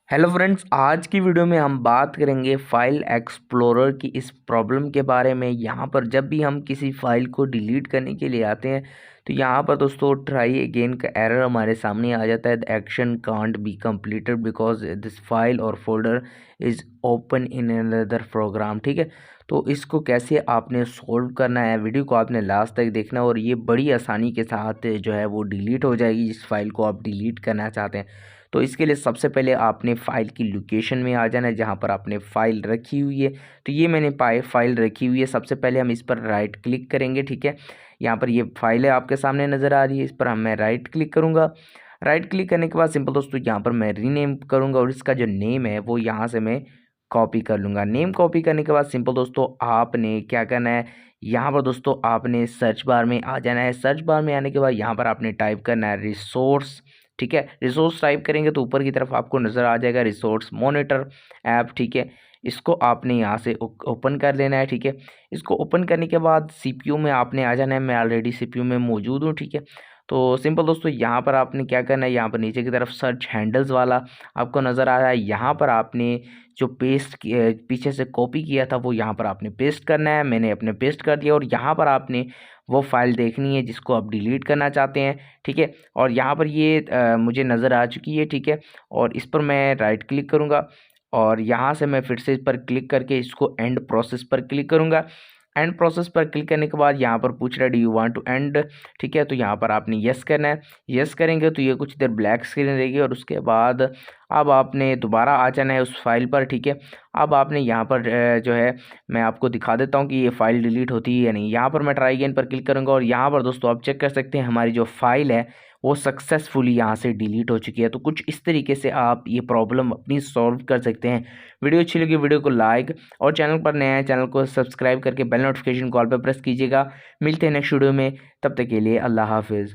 Hello friends, आज की video में हम बात करेंगे फाइल एक्सप्लोरर की इस प्रॉब्लम के बारे में। यहाँ पर जब भी हम किसी फाइल को डिलीट करने के लिए आते हैं तो यहाँ पर दोस्तों ट्राई अगेन का एरर हमारे सामने आ जाता है। The action can't be completed because this file और folder is open in another program. ठीक है, तो इसको कैसे आपने सॉल्व करना है, वीडियो को आपने लास्ट तक देखना और ये बड़ी आसानी के साथ जो है वो डिलीट हो जाएगी जिस फाइल को आप डिलीट करना चाहते हैं। तो इसके लिए सबसे पहले आपने फ़ाइल की लोकेशन में आ जाना है जहाँ पर आपने फ़ाइल रखी हुई है। तो ये मैंने फ़ाइल रखी हुई है। सबसे पहले हम इस पर राइट क्लिक करेंगे। ठीक है, यहाँ पर ये फाइल है आपके सामने नज़र आ रही है, इस पर मैं राइट क्लिक करूँगा। राइट क्लिक करने के बाद सिंपल दोस्तों यहाँ पर मैं रीनेम करूँगा और इसका जो नेम है वो यहाँ से मैं कॉपी कर लूँगा। नेम कॉपी करने के बाद सिंपल दोस्तों आपने क्या करना है, यहाँ पर दोस्तों आपने सर्च बार में आ जाना है। सर्च बार में आने के बाद यहाँ पर आपने टाइप करना है रिसोर्स। ठीक है, रिसोर्स टाइप करेंगे तो ऊपर की तरफ आपको नज़र आ जाएगा रिसोर्स मॉनिटर ऐप। ठीक है, इसको आपने यहाँ से ओपन कर लेना है। ठीक है, इसको ओपन करने के बाद सीपीयू में आपने आ जाना है। मैं ऑलरेडी सीपीयू में मौजूद हूँ। ठीक है, तो सिंपल दोस्तों यहाँ पर आपने क्या करना है, यहाँ पर नीचे की तरफ सर्च हैंडल्स वाला आपको नज़र आ रहा है। यहाँ पर आपने जो पीछे से कॉपी किया था वो यहाँ पर आपने पेस्ट करना है। मैंने अपने पेस्ट कर दिया और यहाँ पर आपने वो फाइल देखनी है जिसको आप डिलीट करना चाहते हैं। ठीक है, और यहाँ पर ये मुझे नज़र आ चुकी है। ठीक है, और इस पर मैं राइट क्लिक करूँगा और यहाँ से मैं फिर से इस पर क्लिक करके इसको एंड प्रोसेस पर क्लिक करूँगा। एंड प्रोसेस पर क्लिक करने के बाद यहाँ पर पूछ रहा है do you want to end. ठीक है, तो यहाँ पर आपने यस करना है। यस करेंगे तो ये कुछ देर ब्लैक स्क्रीन रहेगी और उसके बाद अब आपने दोबारा आ जाना है उस फाइल पर। ठीक है, अब आपने यहाँ पर जो है मैं आपको दिखा देता हूँ कि ये फाइल डिलीट होती है या नहीं। यहाँ पर मैं ट्राई अगेन पर क्लिक करूँगा और यहाँ पर दोस्तों आप चेक कर सकते हैं हमारी जो फाइल है वो सक्सेसफुली यहाँ से डिलीट हो चुकी है। तो कुछ इस तरीके से आप ये प्रॉब्लम अपनी सॉल्व कर सकते हैं। वीडियो अच्छी लगी वीडियो को लाइक और चैनल पर नया है चैनल को सब्सक्राइब करके बेल नोटिफिकेशन कॉल पर प्रेस कीजिएगा। मिलते हैं नेक्स्ट वीडियो में, तब तक के लिए अल्लाह हाफिज़।